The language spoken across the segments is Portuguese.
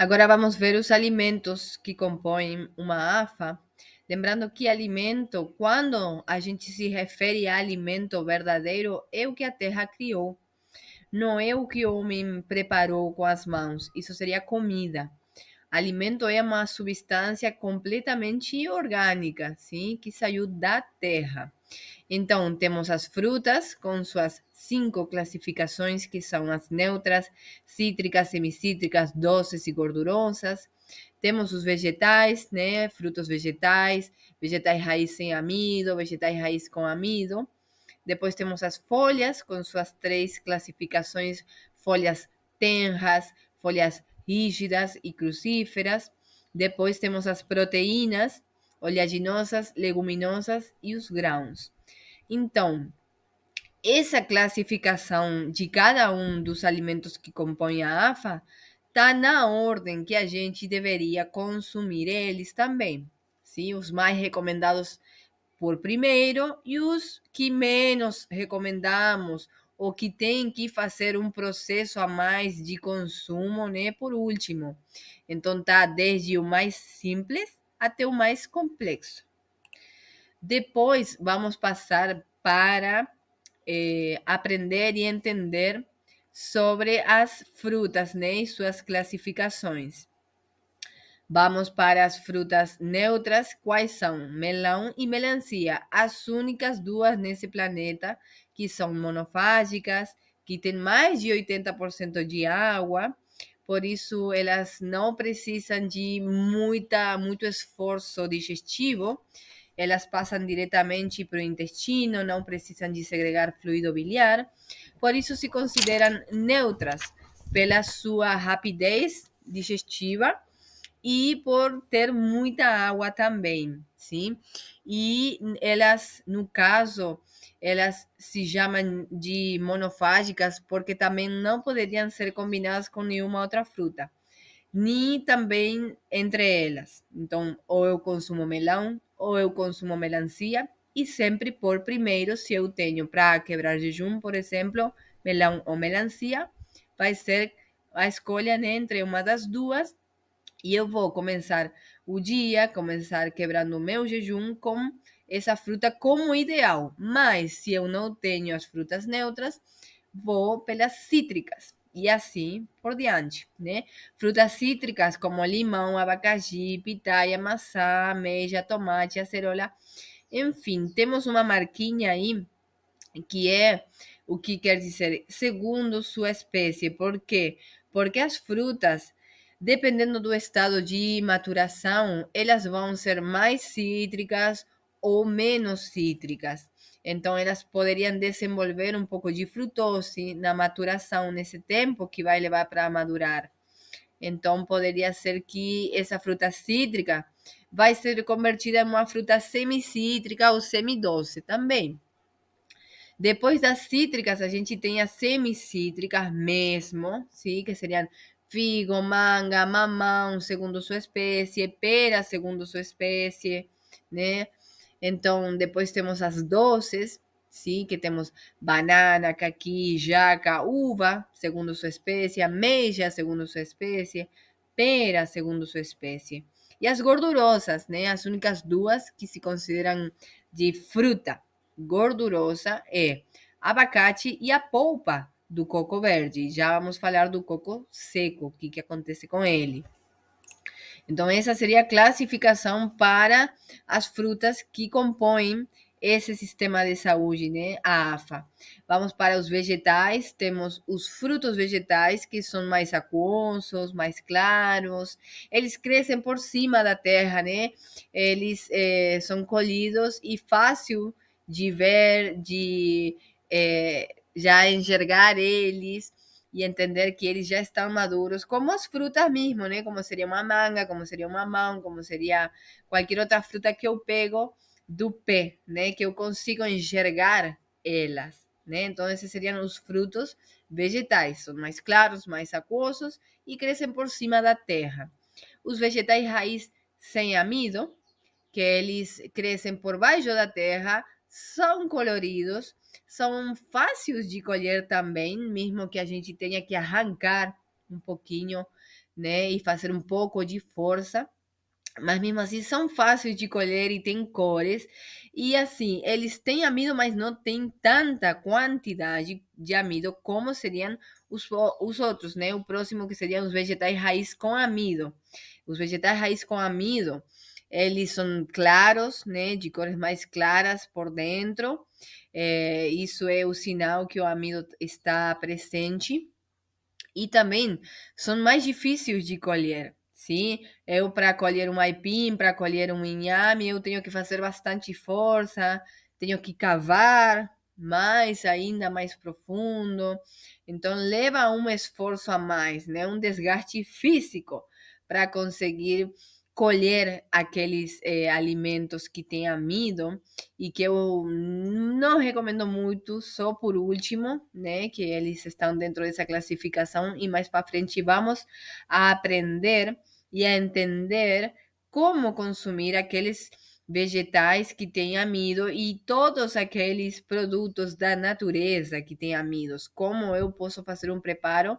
Agora vamos ver os alimentos que compõem uma AFA. Lembrando que alimento, quando a gente se refere a alimento verdadeiro, é o que a terra criou, não é o que o homem preparou com as mãos. Isso seria comida. Alimento é uma substância completamente orgânica, sim, que saiu da terra. Então, temos as frutas com suas 5 classificações, que são as neutras, cítricas, semicítricas, doces e gordurosas. Temos os vegetais, né? Frutos vegetais, vegetais raiz sem amido, vegetais raiz com amido. Depois temos as folhas com suas 3 classificações: folhas tenras, folhas rígidas e crucíferas. Depois temos as proteínas, oleaginosas, leguminosas e os grãos. Então, essa classificação de cada um dos alimentos que compõem a AFA está na ordem que a gente deveria consumir eles também. Sim, os mais recomendados por primeiro e os que menos recomendamos ou que tem que fazer um processo a mais de consumo, né, por último. Então tá desde o mais simples até o mais complexo. Depois vamos passar para aprender e entender sobre as frutas, né, e suas classificações. Vamos para as frutas neutras. Quais são? Melão e melancia, as únicas duas nesse planeta que são monofágicas, que têm mais de 80% de água, por isso elas não precisam de muito esforço digestivo, elas passam diretamente para o intestino, não precisam de segregar fluido biliar, por isso se consideram neutras pela sua rapidez digestiva e por ter muita água também, sim? E elas, no caso, elas se chamam de monofágicas porque também não poderiam ser combinadas com nenhuma outra fruta, nem também entre elas. Então, ou eu consumo melão, ou eu consumo melancia, e sempre por primeiro, se eu tenho para quebrar jejum, por exemplo, melão ou melancia, vai ser a escolha, né, entre uma das duas, e eu vou começar o dia, começar quebrando o meu jejum com essa fruta como ideal. Mas se eu não tenho as frutas neutras, vou pelas cítricas. E assim por diante, né? Frutas cítricas como limão, abacaxi, pitaia, maçã, ameixa, tomate, acerola. Enfim, temos uma marquinha aí que é o que quer dizer segundo sua espécie. Por quê? Porque as frutas, dependendo do estado de maturação, elas vão ser mais cítricas ou menos cítricas. Então, elas poderiam desenvolver um pouco de frutose na maturação, nesse tempo que vai levar para madurar. Então, poderia ser que essa fruta cítrica vai ser convertida em uma fruta semicítrica ou semidoce também. Depois das cítricas, a gente tem as semicítricas mesmo, sim, que seriam figo, manga, mamão, segundo sua espécie, pera, segundo sua espécie, né? Então, depois temos as doces, sim, que temos banana, caqui, jaca, uva, segundo sua espécie, ameixa, segundo sua espécie, pera, segundo sua espécie. E as gordurosas, né? As únicas duas que se consideram de fruta gordurosa é abacate e a polpa do coco verde. Já vamos falar do coco seco, o que acontece com ele. Então, essa seria a classificação para as frutas que compõem esse sistema de saúde, né? A AFA. Vamos para os vegetais, temos os frutos vegetais, que são mais aquosos, mais claros, eles crescem por cima da terra, né? Eles são colhidos e fácil de ver, de já enxergar eles e entender que eles já estão maduros, como as frutas mesmo, né? Como seria uma manga, como seria um mamão, como seria qualquer outra fruta que eu pego do pé, né? Que eu consigo enxergar elas, né? Então, esses seriam os frutos vegetais, são mais claros, mais aquosos e crescem por cima da terra. Os vegetais raiz sem amido, que eles crescem por baixo da terra, são coloridos, são fáceis de colher também, mesmo que a gente tenha que arrancar um pouquinho, né? E fazer um pouco de força, mas mesmo assim são fáceis de colher e têm cores. E assim, eles têm amido, mas não têm tanta quantidade de amido como seriam os outros, né? O próximo que seriam os vegetais raiz com amido. Os vegetais raiz com amido, eles são claros, né? De cores mais claras por dentro. Isso é o sinal que o amido está presente. E também são mais difíceis de colher. Sim, eu para colher um aipim, para colher um inhame, eu tenho que fazer bastante força, tenho que cavar mais, ainda mais profundo. Então leva um esforço a mais, né? Um desgaste físico para conseguir colher aqueles alimentos que têm amido e que eu não recomendo muito, só por último, né, que eles estão dentro dessa classificação e mais para frente vamos a aprender e a entender como consumir aqueles vegetais que têm amido e todos aqueles produtos da natureza que têm amidos, como eu posso fazer um preparo,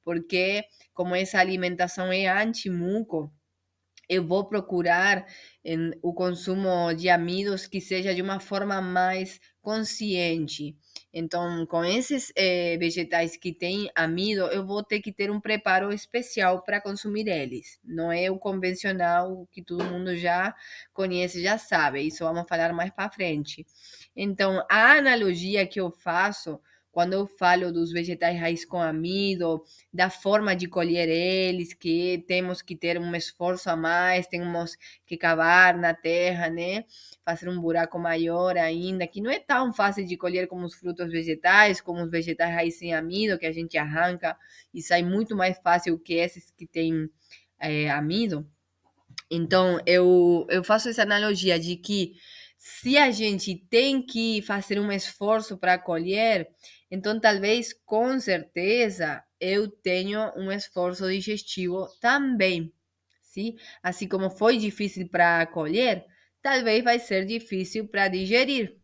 porque como essa alimentação é anti-muco, eu vou procurar o consumo de amidos que seja de uma forma mais consciente. Então, com esses vegetais que têm amido, eu vou ter que ter um preparo especial para consumir eles. Não é o convencional que todo mundo já conhece, já sabe. Isso vamos falar mais para frente. Então, a analogia que eu faço quando eu falo dos vegetais raiz com amido, da forma de colher eles, que temos que ter um esforço a mais, temos que cavar na terra, né? Fazer um buraco maior ainda, que não é tão fácil de colher como os frutos vegetais, como os vegetais raiz sem amido, que a gente arranca e sai muito mais fácil que esses que têm amido. Então, eu faço essa analogia de que se a gente tem que fazer um esforço para colher, então talvez, com certeza, eu tenho um esforço digestivo também. Sim? Assim como foi difícil para colher, talvez vai ser difícil para digerir.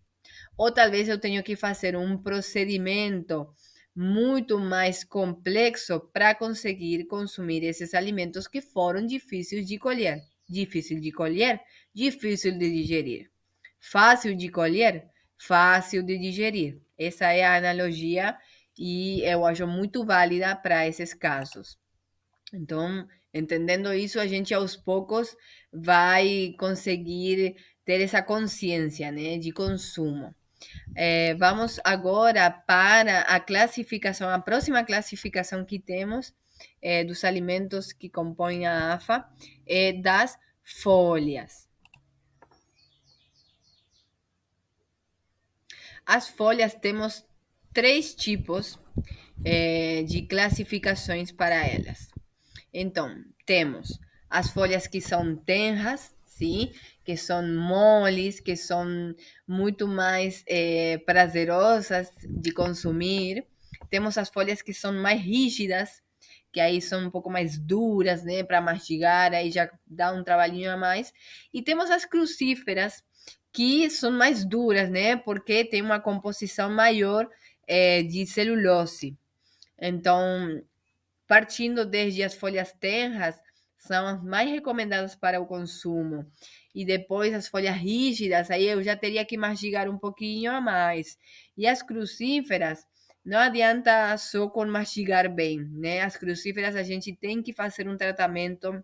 Ou talvez eu tenha que fazer um procedimento muito mais complexo para conseguir consumir esses alimentos que foram difíceis de colher. Difícil de colher, difícil de digerir. Fácil de colher, fácil de digerir. Essa é a analogia e eu acho muito válida para esses casos. Então, entendendo isso, a gente aos poucos vai conseguir ter essa consciência, né, de consumo. Vamos agora para a classificação, a próxima classificação que temos dos alimentos que compõem a AFA é das folhas. As folhas temos três tipos de classificações para elas. Então, temos as folhas que são tenras, sim, que são moles, que são muito mais prazerosas de consumir. Temos as folhas que são mais rígidas, que aí são um pouco mais duras, né, para mastigar, aí já dá um trabalhinho a mais. E temos as crucíferas, que são mais duras, né, porque tem uma composição maior de celulose. Então, partindo desde as folhas tenras, são as mais recomendadas para o consumo. E depois as folhas rígidas, aí eu já teria que mastigar um pouquinho a mais. E as crucíferas, não adianta só com mastigar bem, né? As crucíferas a gente tem que fazer um tratamento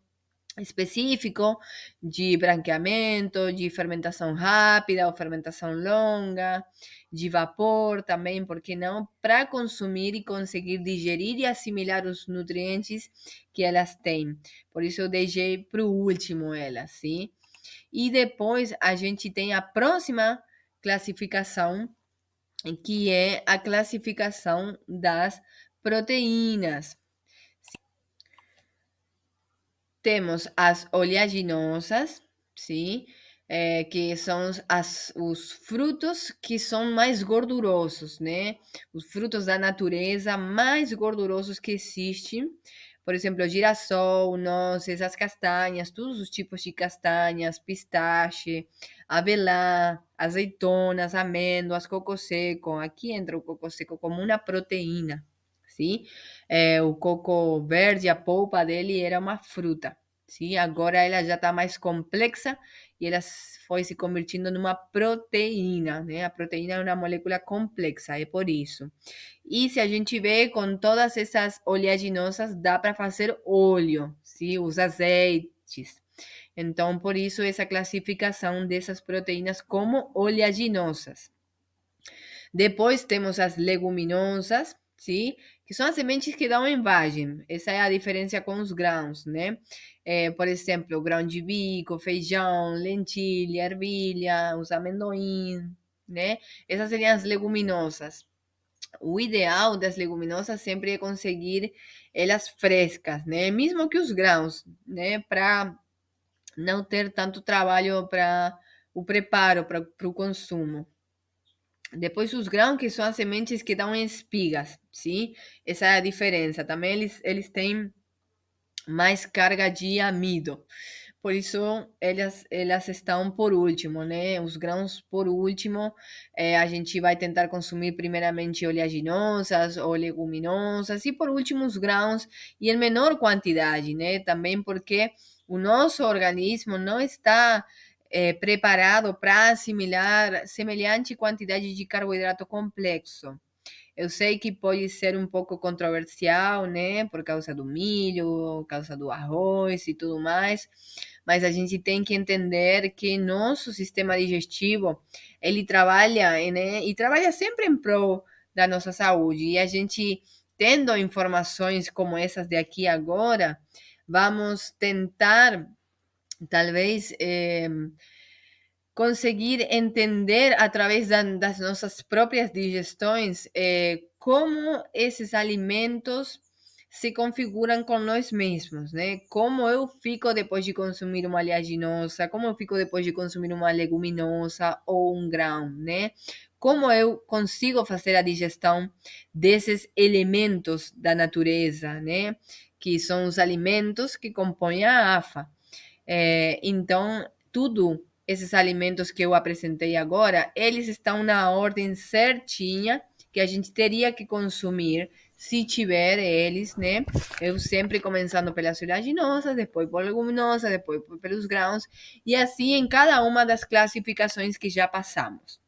específico de branqueamento, de fermentação rápida ou fermentação longa, de vapor também, porque não, para consumir e conseguir digerir e assimilar os nutrientes que elas têm. Por isso eu deixei para o último elas, sim? E depois a gente tem a próxima classificação, que é a classificação das proteínas. Temos as oleaginosas, sim, que são os frutos que são mais gordurosos, né? Os frutos da natureza mais gordurosos que existem. Por exemplo, girassol, nozes, as castanhas, todos os tipos de castanhas, pistache, avelã, azeitonas, amêndoas, coco seco. Aqui entra o coco seco como uma proteína, sim? O coco verde, a polpa dele era uma fruta, sim? Agora ela já está mais complexa e ela foi se convertindo numa proteína, né? A proteína é uma molécula complexa, é por isso. E se a gente vê com todas essas oleaginosas, dá para fazer óleo, sim? Os azeites. Então, por isso, essa classificação dessas proteínas como oleaginosas. Depois temos as leguminosas, sim? Que são as sementes que dão embagem. Essa é a diferença com os grãos, né? Por exemplo, grão de bico, feijão, lentilha, ervilha, os amendoim, né? Essas seriam as leguminosas. O ideal das leguminosas sempre é conseguir elas frescas, né? Mesmo que os grãos, né? Para não ter tanto trabalho para o preparo, para o consumo. Depois os grãos, que são as sementes que dão espigas, sim? Essa é a diferença. Também eles têm mais carga de amido. Por isso, elas estão por último, né? Os grãos por último. A gente vai tentar consumir primeiramente oleaginosas ou leguminosas e por último os grãos e em menor quantidade, né? Também porque o nosso organismo não está preparado para assimilar semelhante quantidade de carboidrato complexo. Eu sei que pode ser um pouco controversial, né, por causa do milho, por causa do arroz e tudo mais, mas a gente tem que entender que nosso sistema digestivo, ele trabalha, né, e trabalha sempre em prol da nossa saúde. E a gente, tendo informações como essas de aqui agora, vamos tentar, talvez, conseguir entender através das nossas próprias digestões como esses alimentos se configuram com nós mesmos, né? Como eu fico depois de consumir uma oleaginosa, como eu fico depois de consumir uma leguminosa ou um grão, né? Como eu consigo fazer a digestão desses elementos da natureza, né? Que são os alimentos que compõem a AFA. Então, tudo esses alimentos que eu apresentei agora, eles estão na ordem certinha que a gente teria que consumir se tiver eles, né? Eu sempre começando pelas oleaginosas, depois por leguminosas, depois pelos grãos, e assim em cada uma das classificações que já passamos.